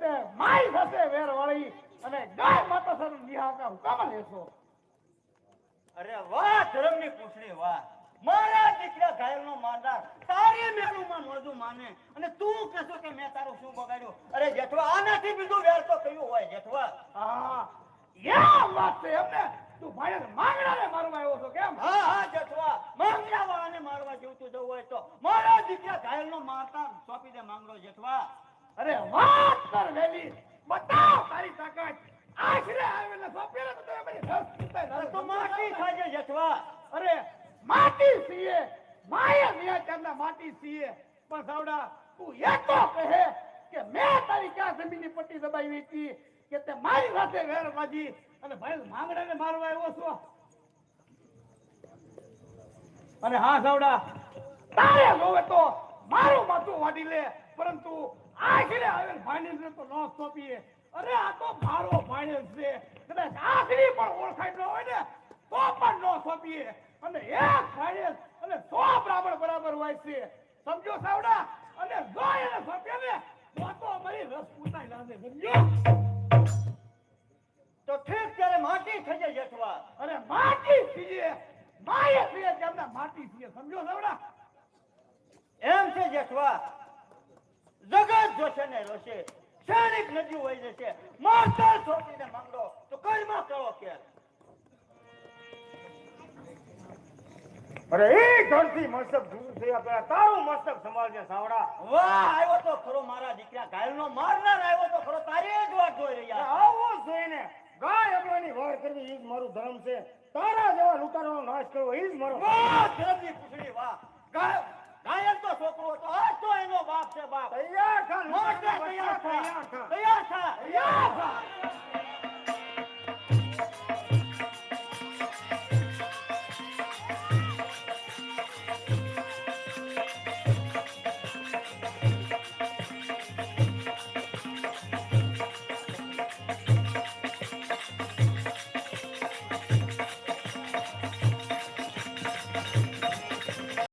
તે માઈ સાથે વેર વાળી અને ગાય માતા સાથે નિહાકા હુકામ લેશો? અરે વાહ ધર્મની પૂછડી વાહ. મારા દીકરા ઘાયલનો મારનાર તારી મેલુમાં મોજું માને અને તું કહેશો કે મેં તારું શું બગાડ્યું? અરે જેઠવા આનાથી બીજું વેર તો કયું હોય જેઠવા? હા યા વાત છે એમને. તું ભાઈ માંગડાને મારવા આવ્યો છો કેમ? હા હા જેઠવા, માંગડા વાળાને મારવા જેવતું જવું હોય તો મારા દીકરા ઘાયલનો મારતા સોંપી દે માંગડો જેઠવા. અરે વાત કર વેલી, બતાવ તારી તાકાત. આખરે આવેલા સોપેલા તો તમે બધી રસ પીતા અરે તો માટી ખાજે જેઠવા. અરે માટી સીએ માયા મિયા ચાંદા માટી સીએ પણ સાવડા તું એક તો કહે કે મેં તારી ક્યાં જમીનની પટ્ટી દબાવી હતી કે તે મારી સાથે વેર બાજી અને ભાઈ માંગડાને મારવા આવ્યો છો? અને હા સાવડા, તારે જોવે તો મારું માથું વાડી લે, પરંતુ આખરે આવેલ ભાઈનીને તો ન સોંપીએ. અરે આ તો મારો ભાઈ છે, કદાચ આખરી પણ ઓળખાય ન હોય ને તો પણ ન સોંપીએ. અને એક ભાઈ અને 100 બ્રાહ્મણ બરાબર હોય છે, સમજો સાવડા? અને જો એને સોંપીએ ને તો અમારી રસ પૂતાઈ લાગે, સમજો? તો ઠીક ત્યારે માટી ખાજે જેઠવા. અરે માટી છીએ માયા છીએ તેમના માટી છીએ, સમજો સાવડા? એમ છે જેઠવા, જગત જોશે ને રોશે, ક્ષણિક નદી વહી જશે, માતા છોકરીને માંગડો તો કઈમાં કરો કે? અરે એ ધરતી મસ્તક જૂનું થયા પેલા તારું મસ્તક સંભાળજે સાવડા. વાહ, આવ્યો તો ખરો મારા દીકરા ઘાયલનો મારનાર આવ્યો તો ખરો. તારી જ વાત જોઈ રહ્યા. આવો જોઈને ગાય અબલાની વાર કરવી ઈ જ મારું ધર્મ છે. તારા જેવા લૂંટારાનો નાશ કરવો ઈ જ મારો. વાહ ધર્મની પૂછડી વાહ. ઘાયલ તો છોકરો હતો, આ તો એનો બાપ છે બાપ. તૈયાર થા મોટે તૈયાર થા, તૈયાર થા.